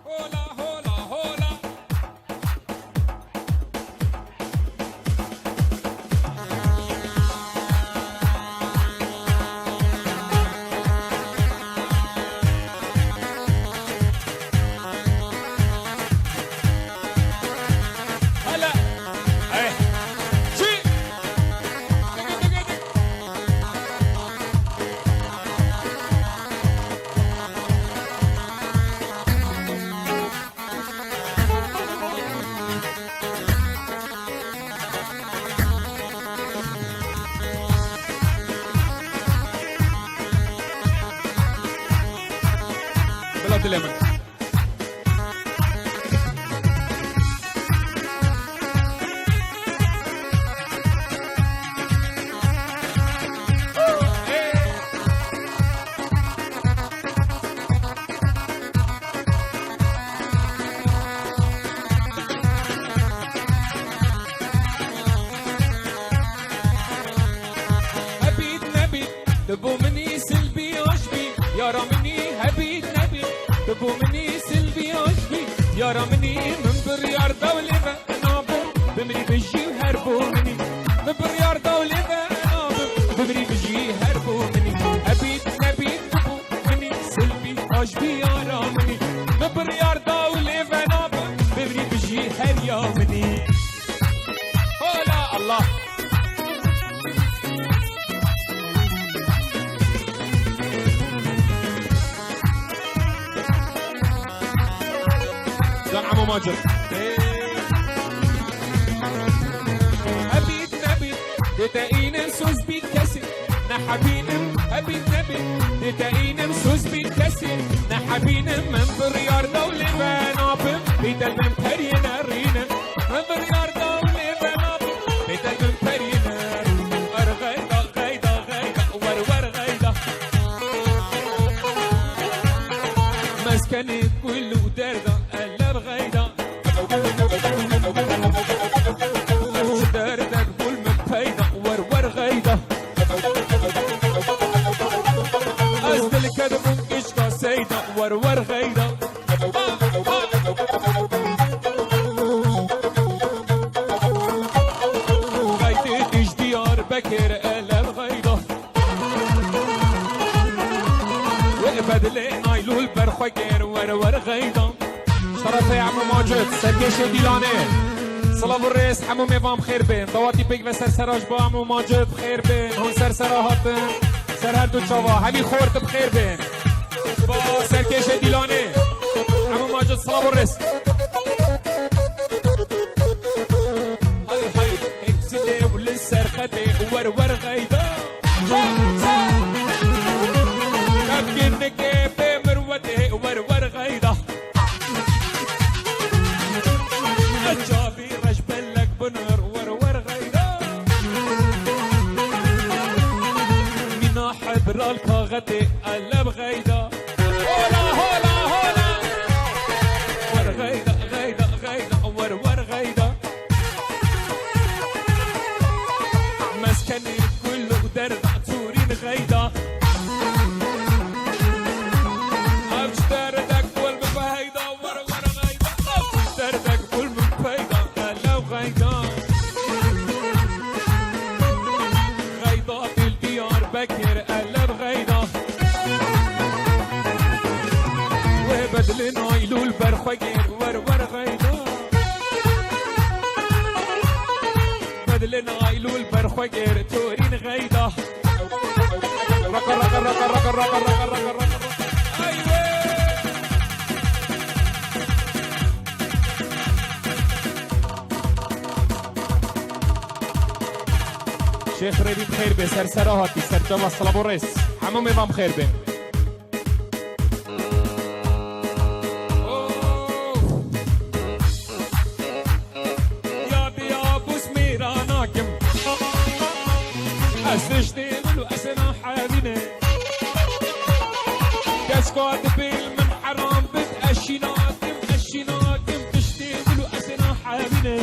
هولا هولا هولا. هلا ايه شي بلاد اليمن. هبيت نبيت دبو مني سلبي وشبي يا رامني. هبيت نبيت دبو مني سلبي وشبي يا رامني. من بريار دولة نابو بمري بجي هربو مني. من بريار دولة نابو بمري بجي هربو مني. هبيت نبيت دبو مني سلبي وشبي يا رامني. من بريار دولة نابو بمري بجي هريا مني. هولا الله. زين عمو ماجد. هبيت نبيت دتاين سوز بيكسر نحبين. هبيت نبيت دتاين سوز بيكسر نحبين. من بريار دولة بنابم بيت المنبرينا رينا. من بريار دولة بنابم بيت المنبرينا. ارغيدا غيدا غيدا ورور غيدا. مسكني كله دردا قلب غيدا. دردك بول مبيدا ورور غيدا. أزدل كدبون قشقة سيدا ورور غيدا. غيدي ديار بكر قلب غيدا. وقبدلي نايلو البرخوكر ورور غيدا. شرف يا عمو ماجد سركش ديلانه. صلاة الرئيس حمو ميفام خير بين. ضواتي بيك بسر سراج با عمو ماجد خير بين. هون سر سراهاتن سر هر دو چوا همي خورت بخير بين. با سرکش ديلانه عمو ماجد صلاة الرئيس. هاي هاي اكسلي وللسرخته ورور غيدا. كابكن كيف مروته ورور غيدا. جابي رجبلك بنر ورور غيدا. من حبر الكاغتي قلب غيدا. هولا هولا هولا. ور غيدا غيدا غيدا ورور غيدا. مسكني كله دردا تورين غيدا. أبش دردك بول بهيدا ورور غيدا. أبش دردك بول بهيدا قلب غيدا. غيدا بالديار بكر قلب غيدا. وبدل نايلو البرخوكر ورور غيدا. بدل نايلو البرخوكر تورين غيدا. رقا رقا رقا رقا رقا رقا رقا رقا. أيوه شيخ ريبي بخير بين. سر سراهاتي سر جوا صلاة الرئيس حمو ميفام خير بين. يا بيا ابو سميرة ناكم. اسشتغل واسنا حابينه. كاسكوات بيل من حرام بتأشي ناكم أشي ناكم. تشتغل واسنا حابينه.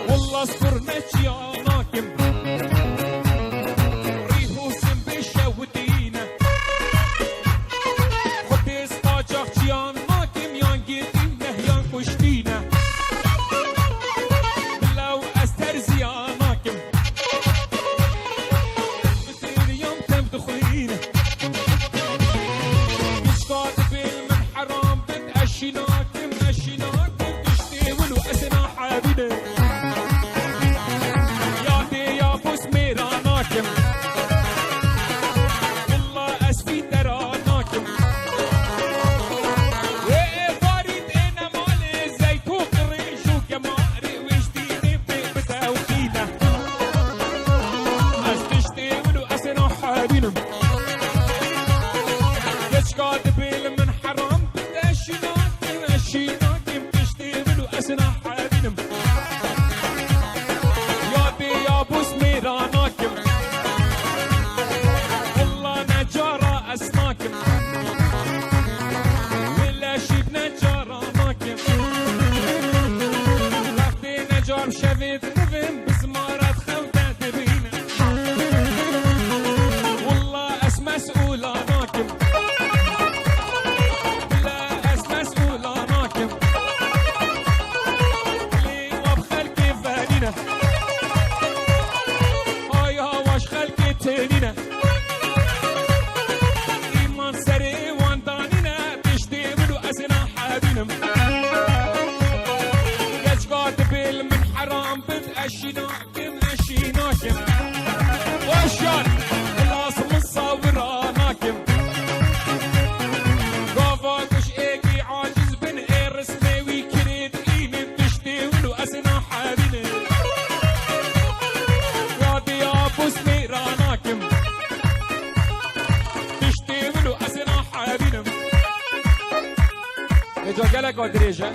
والله اذكرناك يا ناكم. ريحو سم بشا ودينا. خدي اسقاجك يا اشيناكم تشتغلوا اسنا حابينم يا بي يا بوس ميراناكم والله نجارة اسناكم ولا شي بنجاراناكم رفتي نجار شفيت نفهم بزمارات خوتة تبينا والله اس مسؤولاناكم تنينا إيمان سري واندانينا تشتغلوا أسنا حابينم قاش قاد بيل من حرام بتأشيناكم أشيناكم وشان الأصل مصوراناكم قافاكش إيكي عاجز بن إيرس ميوي كريد إيمن تشتغلوا أسنا حابينم يا ديابوس ميراناكم تشتغلوا أسنا حابينم إجا قالك ودريجة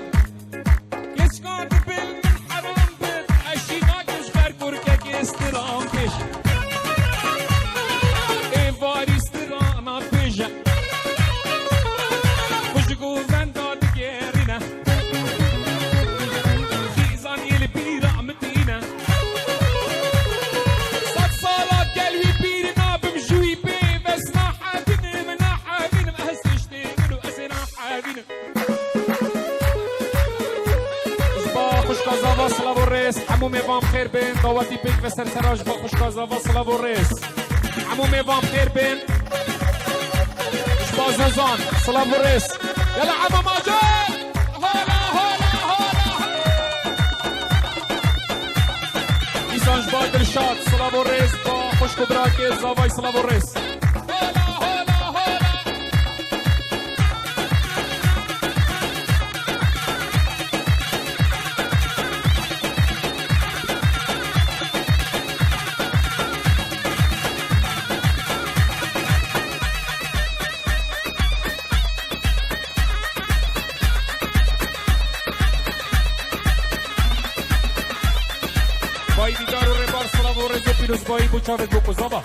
كيس قاد بيل من حرام بيت أشيناكش غير كوركك استرام بيش إيفاري استرانا بيجا وشقو فنداد جيرنا خيزان يلبيرا متينا خوشکازاوا سلاو الرئیس عمو میوام خیر بین دعوتی پیک و سرسراج با خوشکازاوا سلاو الرئیس عمو میوام خیر بین با زوزان سلاو الرئیس یلا عمو ماجد هلا هلا هلا ایسانج با دلشاد سلاو الرئیس با خوشکبراکی زاوای سلاو الرئیس بایی دیدار و ربار سلام و رزو پیروز بایی بوچاوت بو قزابا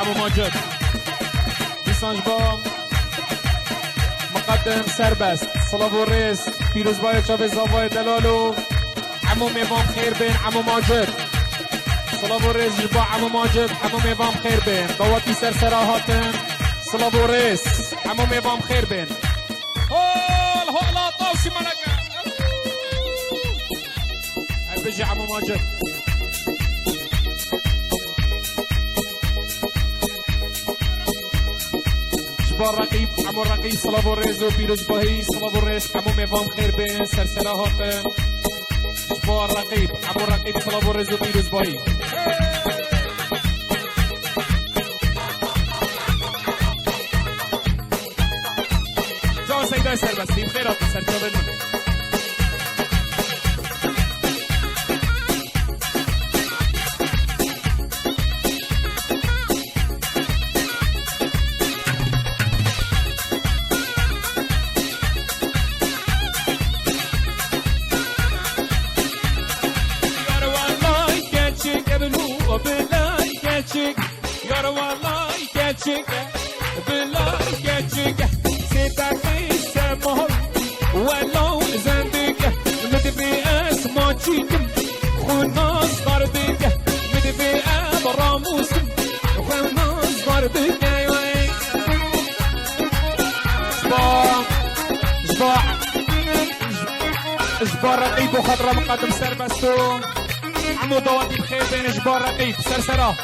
عمو ماجد دیسانج با مقدم سربست صلاب و ریس پیروز بای چاوز آوای دلالو عمو میوام خیر بین عمو ماجد صلاب و ریس با عمو ماجد عمو میوام خیر بین دواتی سرسراهاتن صلاب و ریس عمو میوام خیر بین هول هولا طاوشي ملكة بيجي عمو ماجد جبار رقيب عمو رقيب صلاب الريز وبيروز باهي صلاب الريز عمو ميفام خير بين سلسلة هاتن جبار رقيب عمو رقيب صلاب الريز وبيروز باهي جان سيداي سربستي بخيرات سرجابن منه Yar vallahi gerçek billahi gerçek Sedaki semol Velav zendik Midbi esma çikim Khunaz dardik Midbi abramusim Khunaz dardik جبار رقيب وخضرة مقدم سربستو عمو دواتي بخير بين جبار رقيب سرسرة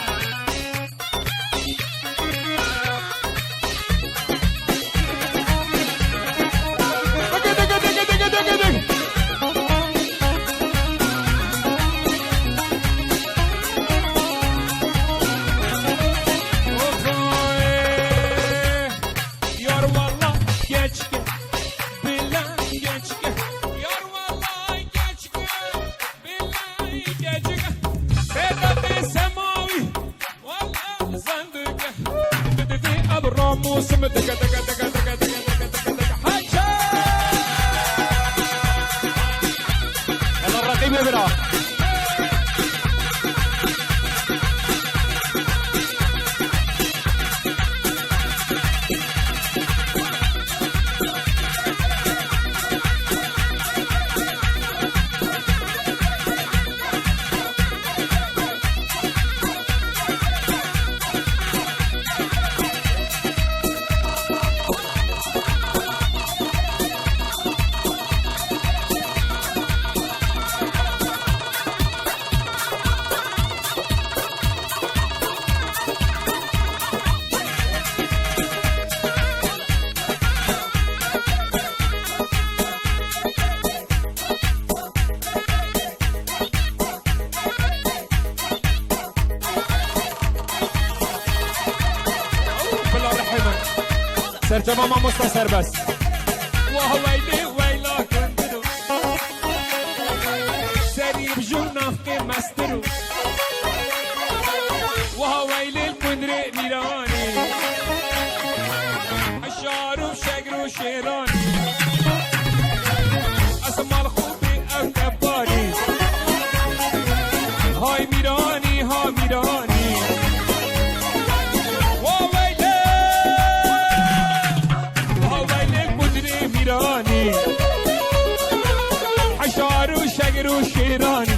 موسم دقة دقة دقة دقة دقة دقة دقة حاجة يلا الرقيب يبرا سرجما ما مستصر بس وهو ويلي ويلا كندرو سريب جناف كي مسترو وهو ويلي الكندري ميراني الشارو شقرو شيراني اسمع الخوبي او كباري هاي ميراني هاي ميراني ميراني حشار وشقر وشيراني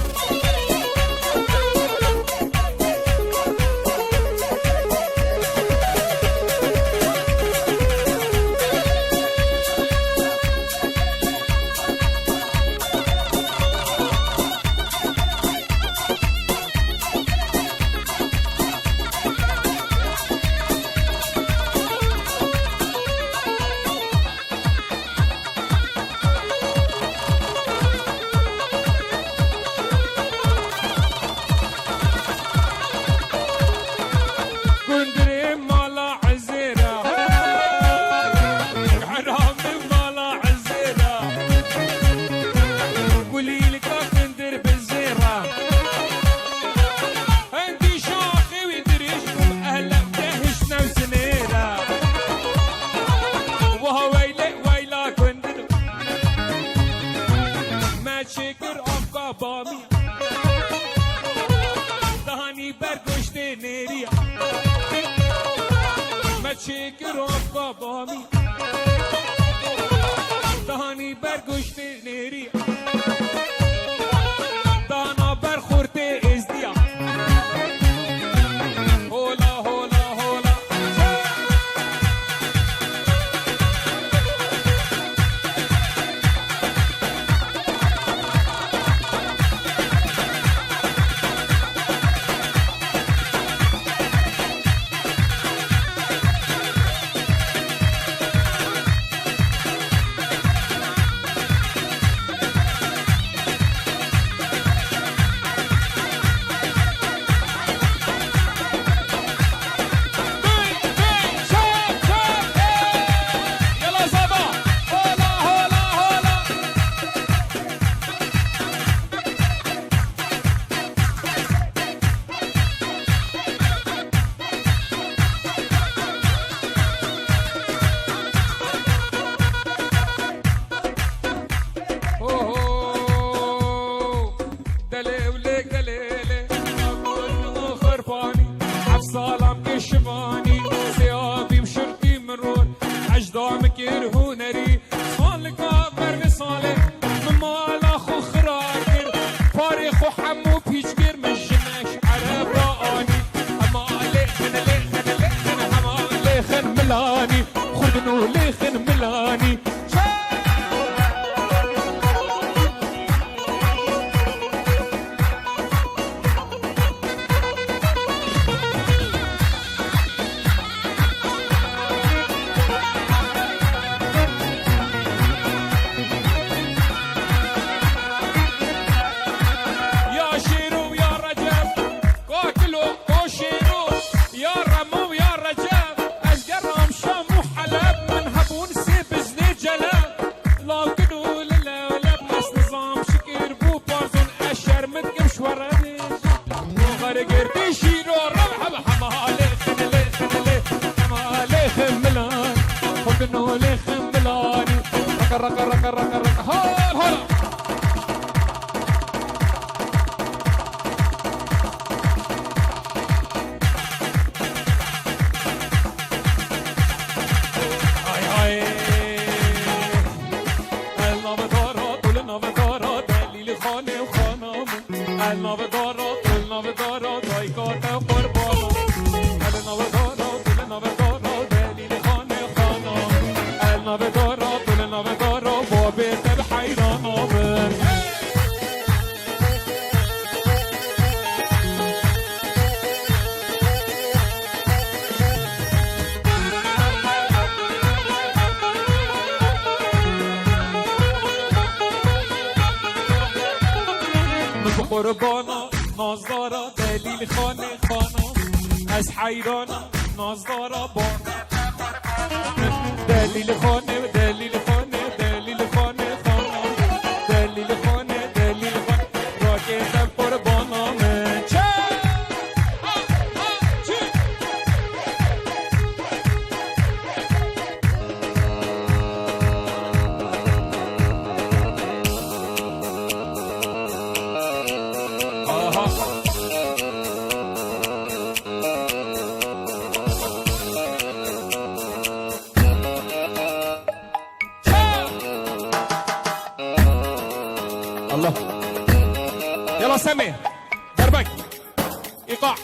شکر آفقا بامی دهانی بر گشت نیریا شکر و بابامی دهانی برگشت نیری دانا برخورد ازدیا هولا هولا هولا اجدامك هنري صالك برغ صالح ممال اخو خراكر فارخ وحمو بيشكر من جناش على براني اما ليخن ليخن ليخن اما ليخن ملاني خدنو ليخن ملاني ركا ركا ركا ركا هول هول هاي هاي النافدارات والنافدارات دليل خانه وخانم النافدارات والنافدارات هاي كاتا قربانم النافدارات والنافدارات دليل خانه وخانم النافدارات والنافدارات بابت بحيرانم قربانا نازدارا دلیل خانه خانم از حیرانا نازدارا بانا دلیل خانه دلیل خانه دلیل خانه خانم دلیل خانه دلیل خانه راکتم قربانم چه الله يلا سامي دربك ايقاع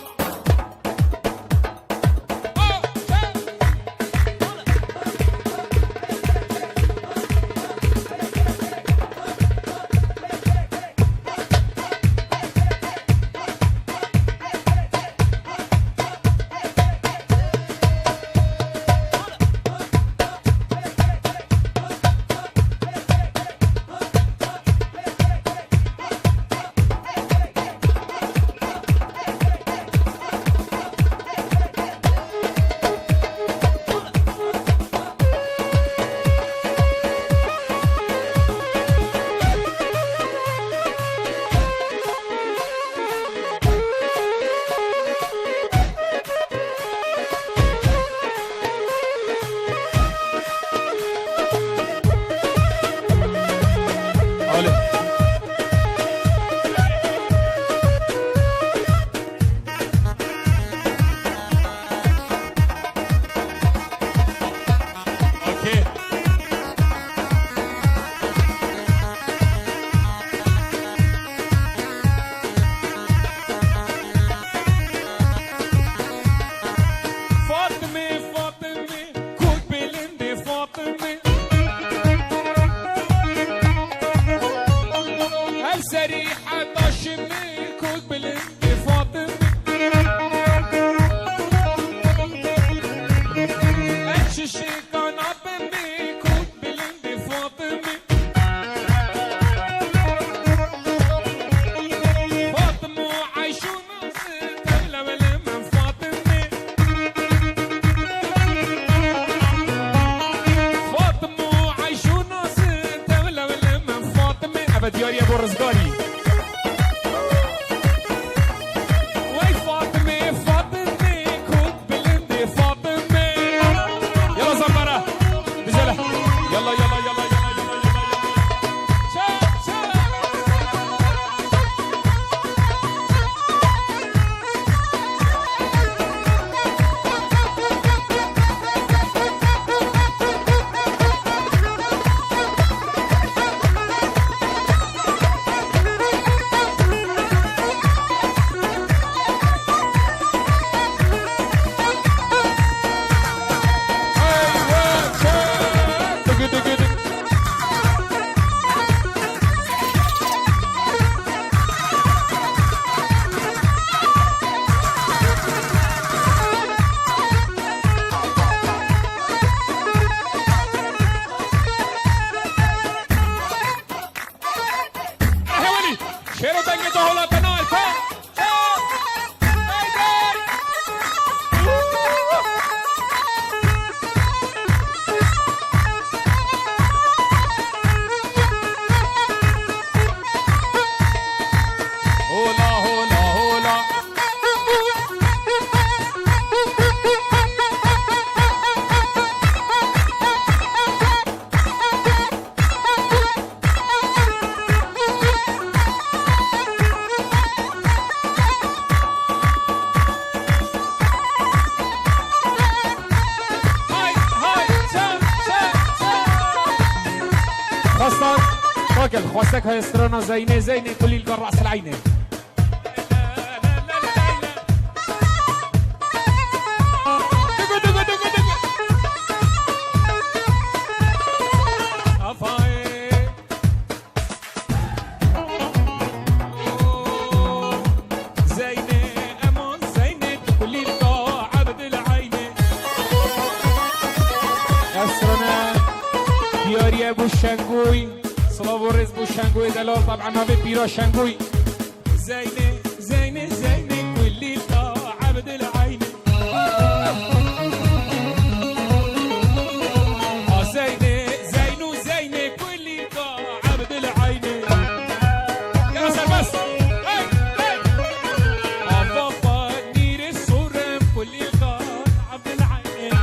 دستك هاي استرانا زينة زينة كل القر رأس العينة شنگوی سلام و رز بو شنگوی دلال طبعا ما بيرا شنگوی زينة زينة زينة كل القا عبد العين زينة زينو زينة كل القا عبد العين يا سر بس هاي هاي بابا نير الصورم كل القا عبد العين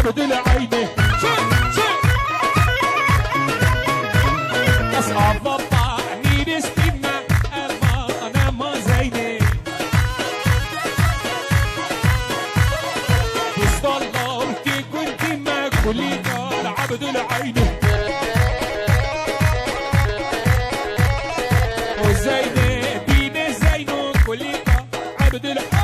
عبد العينة أصعب بطعني بستنا أنا ما زينة بس والله كي كنت ما كلي قال عبد العينة وزينة دينا زينو كلي قال عبد العينة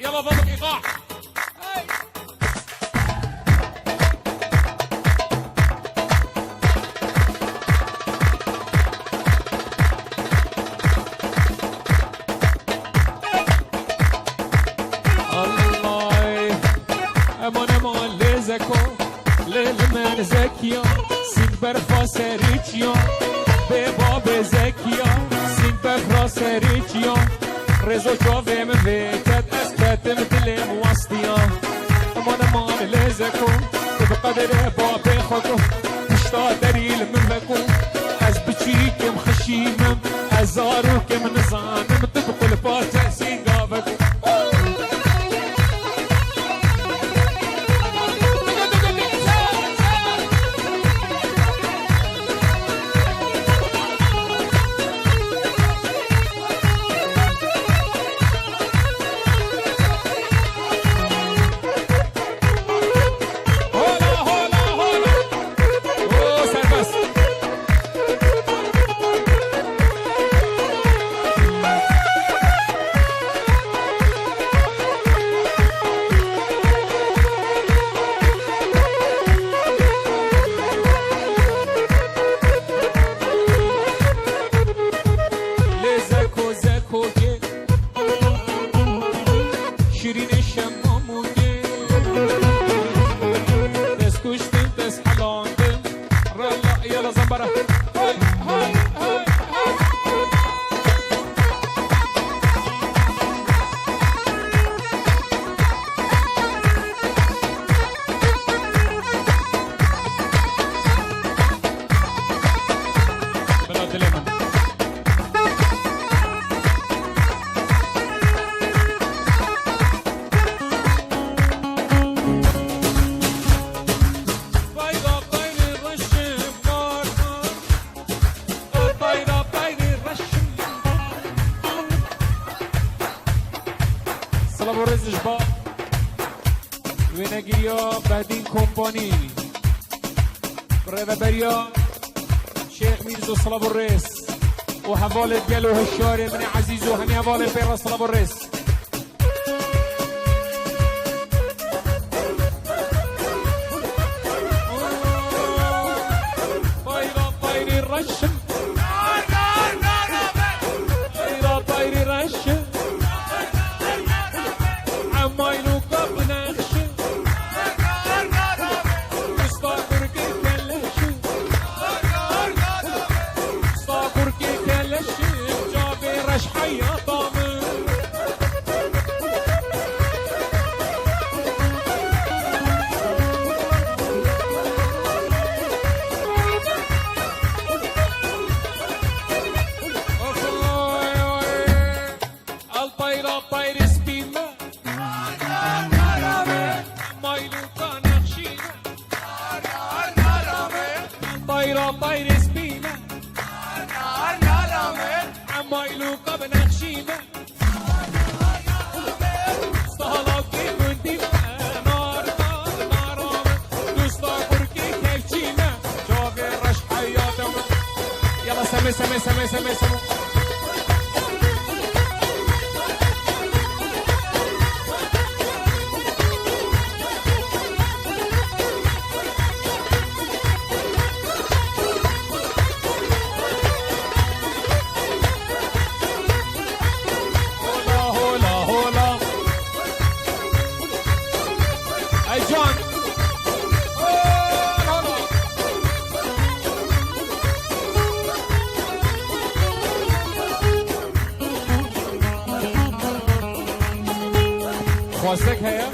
يلا ضرب ايقاع الله امان امان لزكو للمن زكيا سين برفا سريتيا بباب زكيا سين برفا سريتيا رزو جوفي من بيتت اسكتم دلم وسطيا امان امان لزكو بقدر بابي خطو تشتا دليل من بكو از بچيكم خشيمم ازاروكم نظانم تبقوا الفاتح سينغابكو الجبار ونجيا بعدين كومباني بريفا بريا شيخ ميرزو صلاب الرئيس وحوالي قالوا هالشارع من عزيز وهني حوالي بيرا صلاب الرئيس طايرة طاير سبيمة نار نار عمايلوكا بنخشيمة صهلاكي كنتي نار نار نار دوستا بركي كيفشيمة شوفي رش حياتم يلا سمي سمي سمي سمي سمي خواستك هيا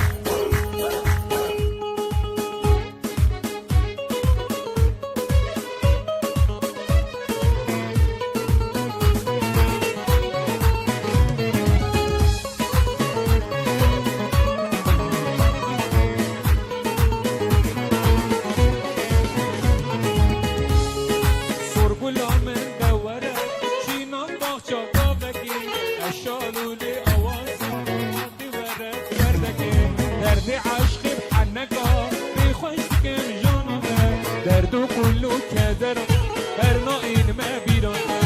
سرگولا من دوره چینم باخچا بابکی اشالو لی درد عشقی بحنکا بیخوش کم جانمه دردو کلو کدرم برنا این مبیرانه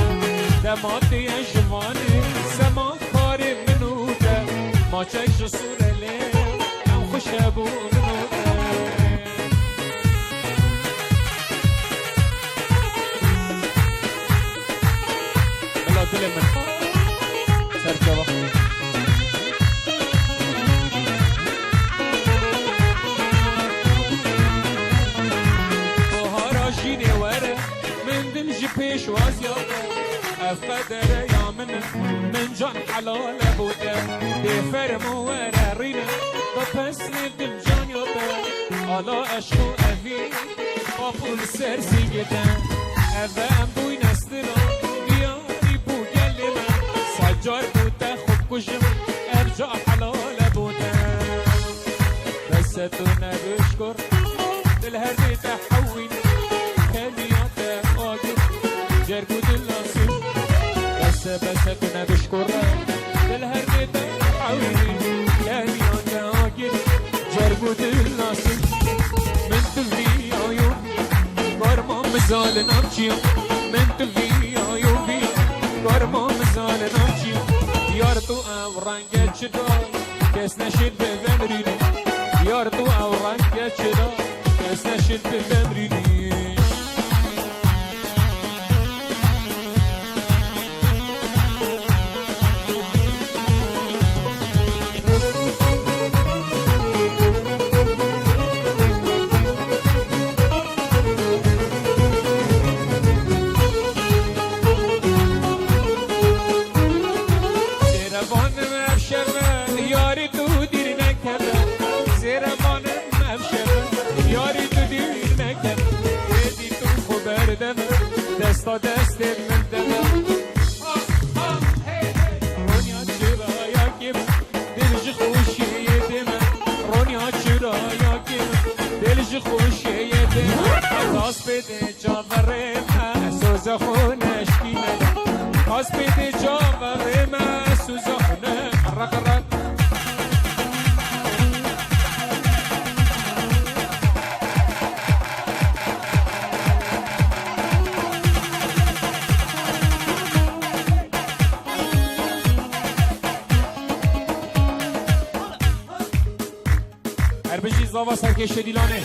دماتی جوانی سما کاری منوده ما چک جسوره لی نم خوشبو منوده بلا دل من سرکوا پیش واز یاده اف قدره یا من جان حلال بوده بفرمو وره رینه بپس ندم جان یاده حالا عشق و اوی با پول سرسی گدن اوه بوی نستلا بیاری بو گلی من سجار بوده خوب کشم ارجا حلال بوده دستو نبشکر دل هر دیده حوینه کلیات آگیر جرگو دل ناسو بس کنه بشکره دل هر دیده حوینه کلیات آگیر جرگو دل ناسو من توی آیوبی گرما مزال نامچیم من توی آیوبی گرما مزال نامچیم یار تو او رنگ چدا کس نشید به بمرینی یار تو او رنگ چدا کس نشید به بمرینی دستا دست من دمم رونیا چرا یاکیم دلش خوشی دمم رونیا چرا یاکیم دلش خوشی دمم خواست بده جاوره محسوز خونش کینه خواست بده جاوره محسوز خونه رق رق بجی زاوا سرکش دیلانه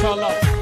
ماشاءالله.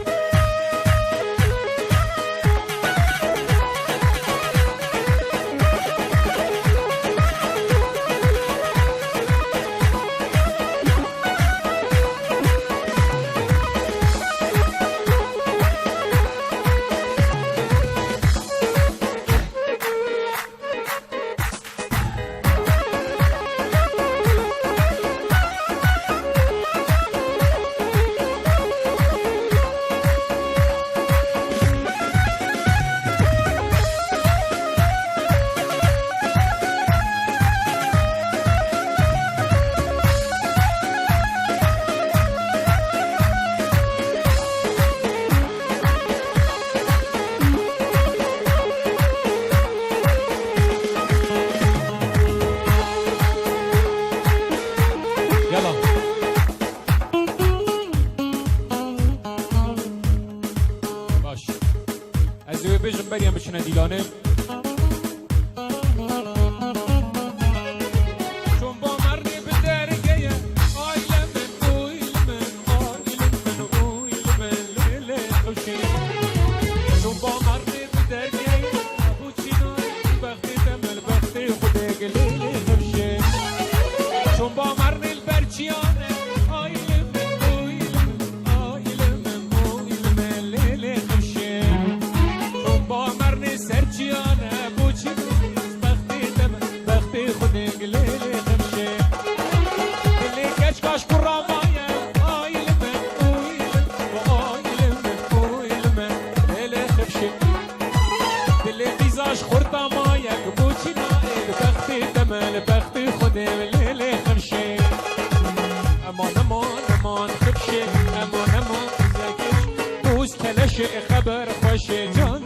بيجم بريم بشنا ديلانه شون با مرني بدرجية آيلة من آيلة من آيلة من آيلة من ليلة خوشي شون با مرني بدرجية أبو تشيناي بختي تمل بختي خدك ليلة خوشي شون با مرني البرچيانة آيلة من آيلة من آيلة من آيلة من ليلة خوشي با مرنی سرچیانه بوچی بختی دم بختی خودی گلیلی خمشه دلی کچ کاش کرامایه آیل من اویل و آیل من اویل من لیلی خمشه دلی بیزاش خورتامایه بوچی نایل بختی دم بختی خودی لیلی خمشه امان امان امان خمشه امان امان زکش دوست کلش خبر خوشه جان